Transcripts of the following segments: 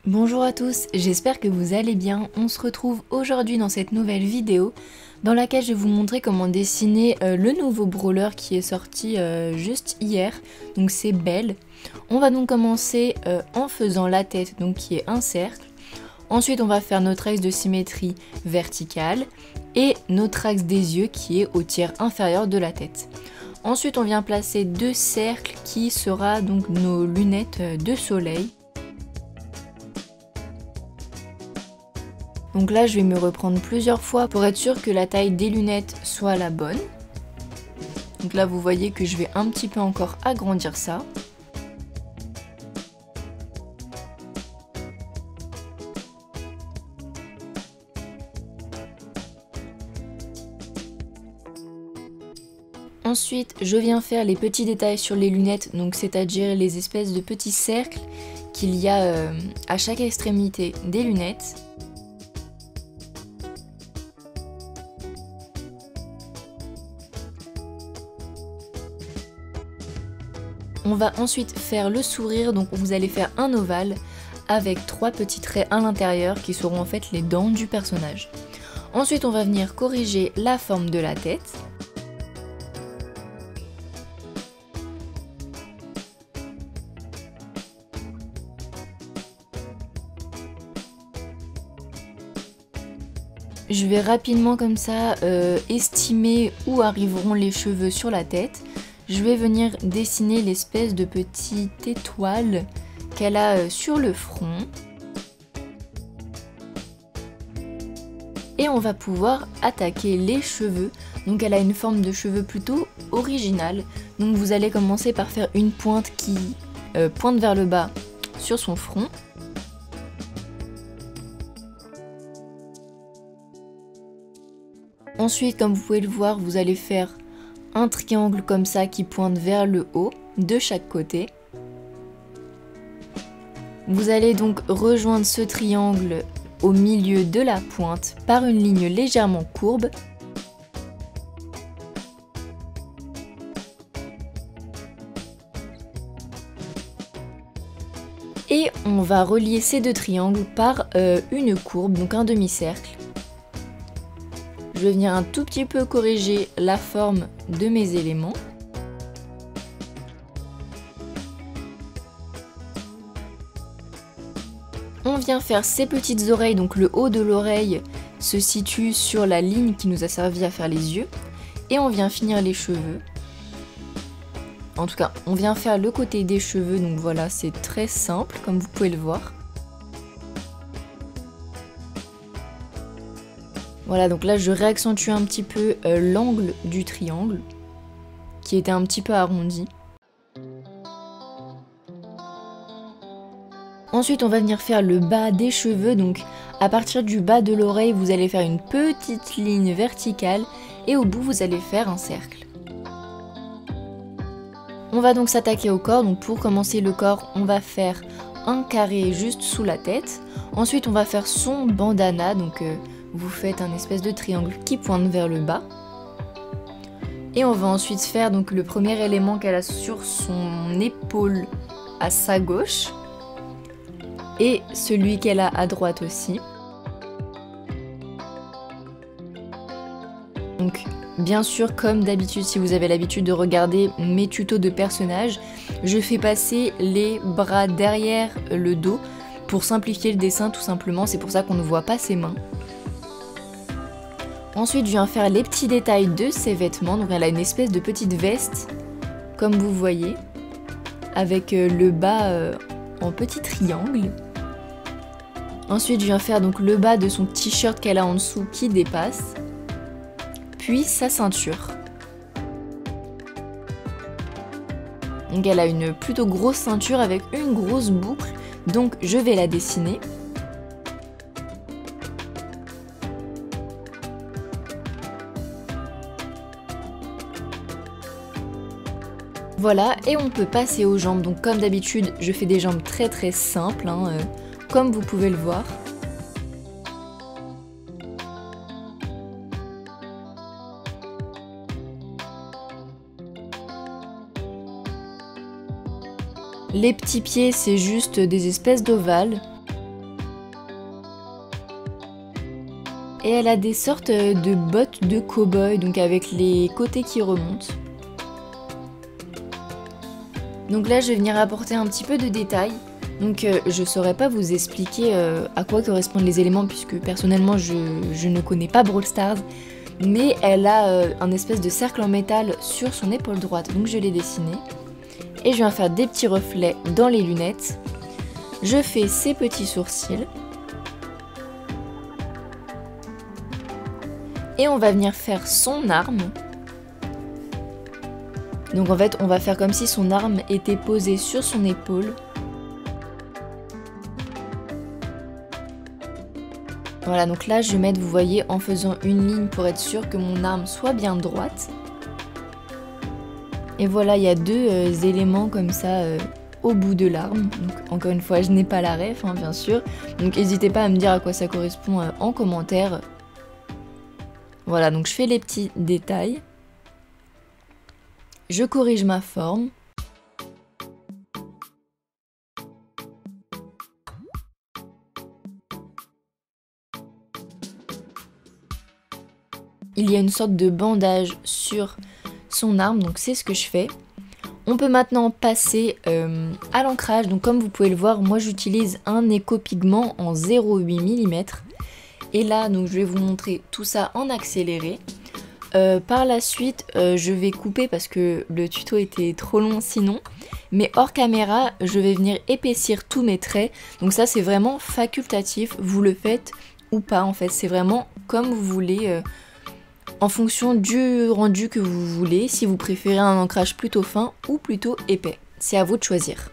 Bonjour à tous, j'espère que vous allez bien. On se retrouve aujourd'hui dans cette nouvelle vidéo dans laquelle je vais vous montrer comment dessiner le nouveau brawler qui est sorti juste hier, donc c'est Belle. On va donc commencer en faisant la tête, donc qui est un cercle. Ensuite on va faire notre axe de symétrie verticale et notre axe des yeux qui est au tiers inférieur de la tête. Ensuite on vient placer deux cercles qui sera donc nos lunettes de soleil. Donc là, je vais me reprendre plusieurs fois pour être sûr que la taille des lunettes soit la bonne. Donc là, vous voyez que je vais un petit peu encore agrandir ça. Ensuite, je viens faire les petits détails sur les lunettes, donc c'est-à-dire les espèces de petits cercles qu'il y a à chaque extrémité des lunettes. On va ensuite faire le sourire, donc vous allez faire un ovale avec trois petits traits à l'intérieur qui seront en fait les dents du personnage. Ensuite on va venir corriger la forme de la tête. Je vais rapidement comme ça estimer où arriveront les cheveux sur la tête. Je vais venir dessiner l'espèce de petite étoile qu'elle a sur le front. Et on va pouvoir attaquer les cheveux. Donc elle a une forme de cheveux plutôt originale. Donc vous allez commencer par faire une pointe qui pointe vers le bas sur son front. Ensuite, comme vous pouvez le voir, vous allez faire un triangle comme ça qui pointe vers le haut de chaque côté. Vous allez donc rejoindre ce triangle au milieu de la pointe par une ligne légèrement courbe. Et on va relier ces deux triangles par une courbe, donc un demi-cercle. Je vais venir un tout petit peu corriger la forme de mes éléments. On vient faire ces petites oreilles, donc le haut de l'oreille se situe sur la ligne qui nous a servi à faire les yeux. Et on vient finir les cheveux. En tout cas, on vient faire le côté des cheveux, donc voilà, c'est très simple comme vous pouvez le voir. Voilà, donc là je réaccentue un petit peu l'angle du triangle qui était un petit peu arrondi. Ensuite on va venir faire le bas des cheveux, donc à partir du bas de l'oreille vous allez faire une petite ligne verticale et au bout vous allez faire un cercle. On va donc s'attaquer au corps, donc pour commencer le corps on va faire un carré juste sous la tête. Ensuite on va faire son bandana, donc vous faites un espèce de triangle qui pointe vers le bas. Et on va ensuite faire donc le premier élément qu'elle a sur son épaule à sa gauche. Et celui qu'elle a à droite aussi. Donc bien sûr comme d'habitude, si vous avez l'habitude de regarder mes tutos de personnages, je fais passer les bras derrière le dos pour simplifier le dessin tout simplement, c'est pour ça qu'on ne voit pas ses mains. Ensuite, je viens faire les petits détails de ses vêtements. Donc elle a une espèce de petite veste, comme vous voyez, avec le bas en petit triangle. Ensuite, je viens faire donc le bas de son t-shirt qu'elle a en dessous qui dépasse, puis sa ceinture. Donc elle a une plutôt grosse ceinture avec une grosse boucle, donc je vais la dessiner. Voilà, et on peut passer aux jambes. Donc comme d'habitude, je fais des jambes très simples, comme vous pouvez le voir. Les petits pieds, c'est juste des espèces d'ovales. Et elle a des sortes de bottes de cow-boy, donc avec les côtés qui remontent. Donc là je vais venir apporter un petit peu de détails. Donc je saurais pas vous expliquer à quoi correspondent les éléments puisque personnellement je ne connais pas Brawl Stars. Mais elle a un espèce de cercle en métal sur son épaule droite, donc je l'ai dessiné. Et je viens faire des petits reflets dans les lunettes. Je fais ses petits sourcils. Et on va venir faire son arme. Donc en fait on va faire comme si son arme était posée sur son épaule. Voilà, donc là je vais mettre, vous voyez, en faisant une ligne pour être sûr que mon arme soit bien droite. Et voilà, il y a deux éléments comme ça au bout de l'arme. Donc encore une fois, je n'ai pas la ref, hein, bien sûr. Donc n'hésitez pas à me dire à quoi ça correspond en commentaire. Voilà, donc je fais les petits détails. Je corrige ma forme. Il y a une sorte de bandage sur son arme, donc c'est ce que je fais. On peut maintenant passer à l'ancrage, donc comme vous pouvez le voir, moi j'utilise un éco-pigment en 0,8 mm. Et là, donc je vais vous montrer tout ça en accéléré. Par la suite, je vais couper parce que le tuto était trop long sinon. Mais hors caméra, je vais venir épaissir tous mes traits. Donc ça c'est vraiment facultatif, vous le faites ou pas en fait. C'est vraiment comme vous voulez. En fonction du rendu que vous voulez, si vous préférez un ancrage plutôt fin ou plutôt épais. C'est à vous de choisir.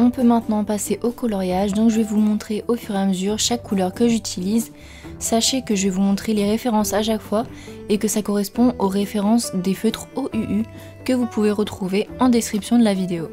On peut maintenant passer au coloriage, donc je vais vous montrer au fur et à mesure chaque couleur que j'utilise. Sachez que je vais vous montrer les références à chaque fois et que ça correspond aux références des feutres OUU que vous pouvez retrouver en description de la vidéo.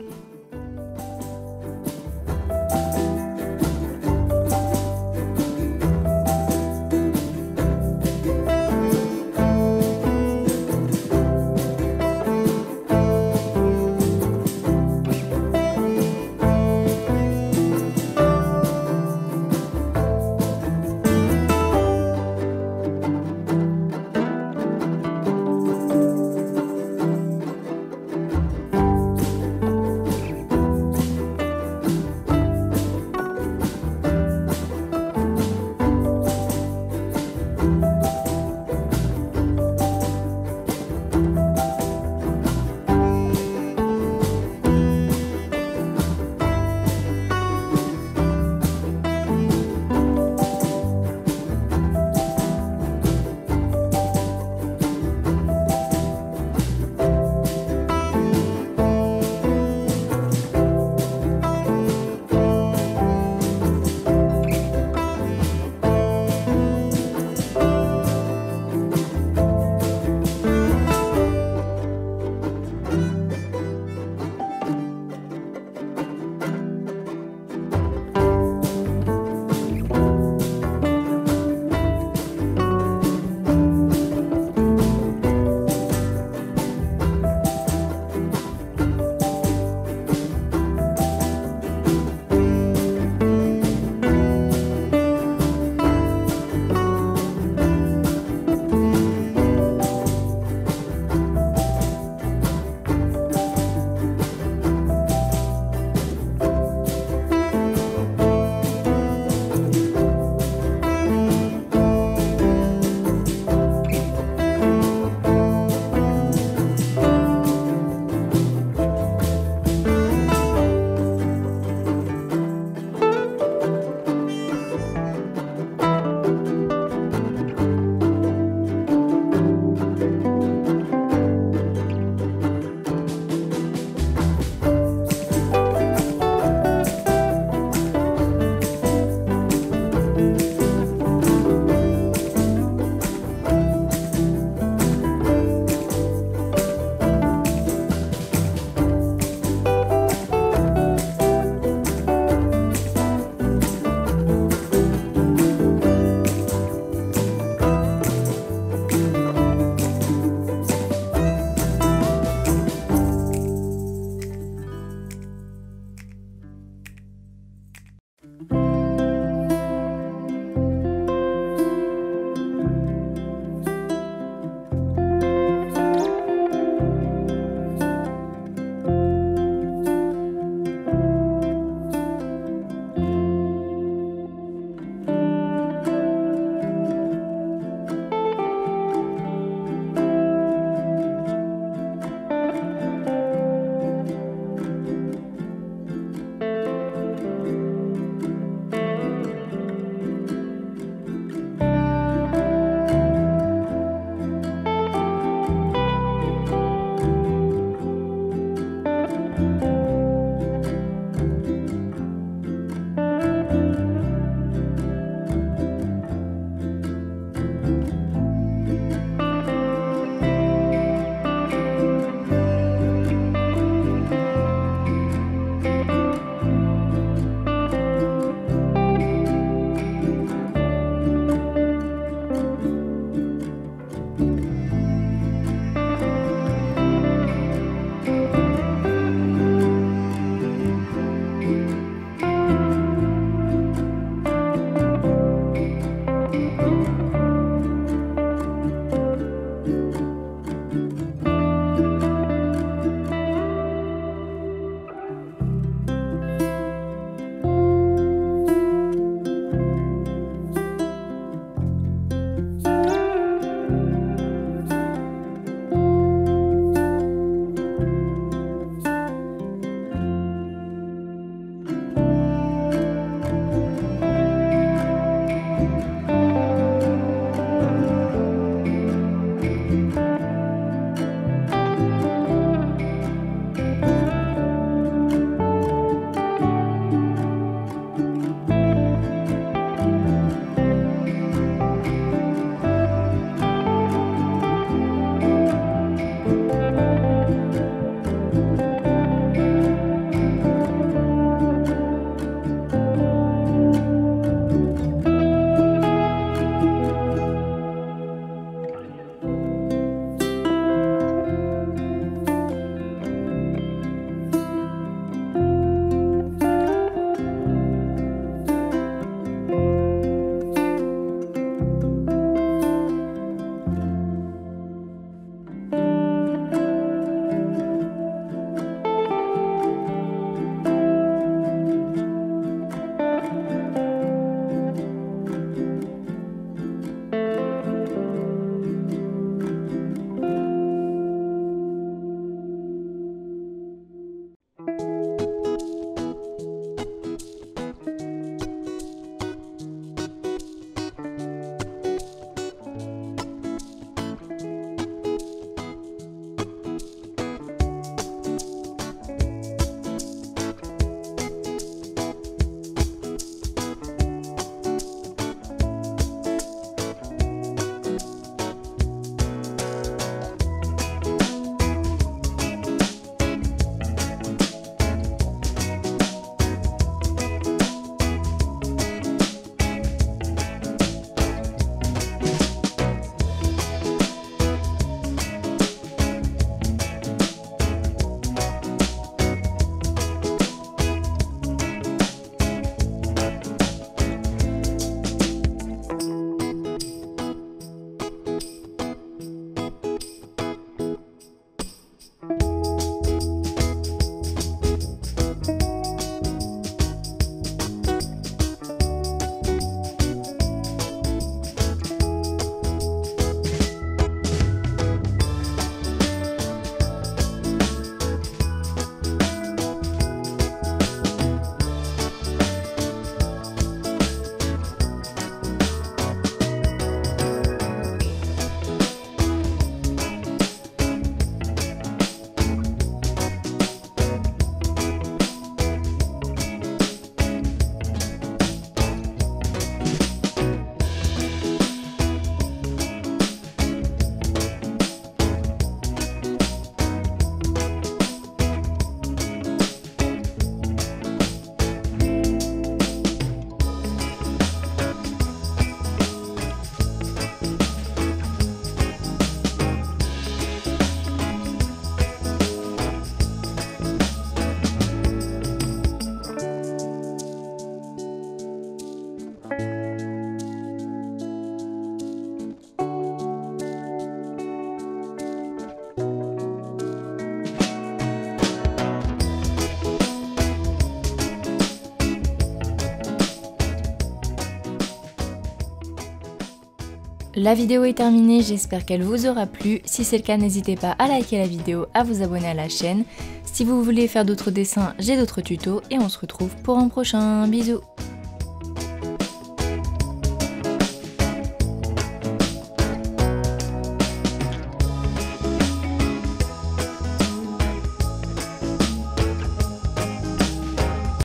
La vidéo est terminée, j'espère qu'elle vous aura plu. Si c'est le cas, n'hésitez pas à liker la vidéo, à vous abonner à la chaîne. Si vous voulez faire d'autres dessins, j'ai d'autres tutos et on se retrouve pour un prochain. Bisous!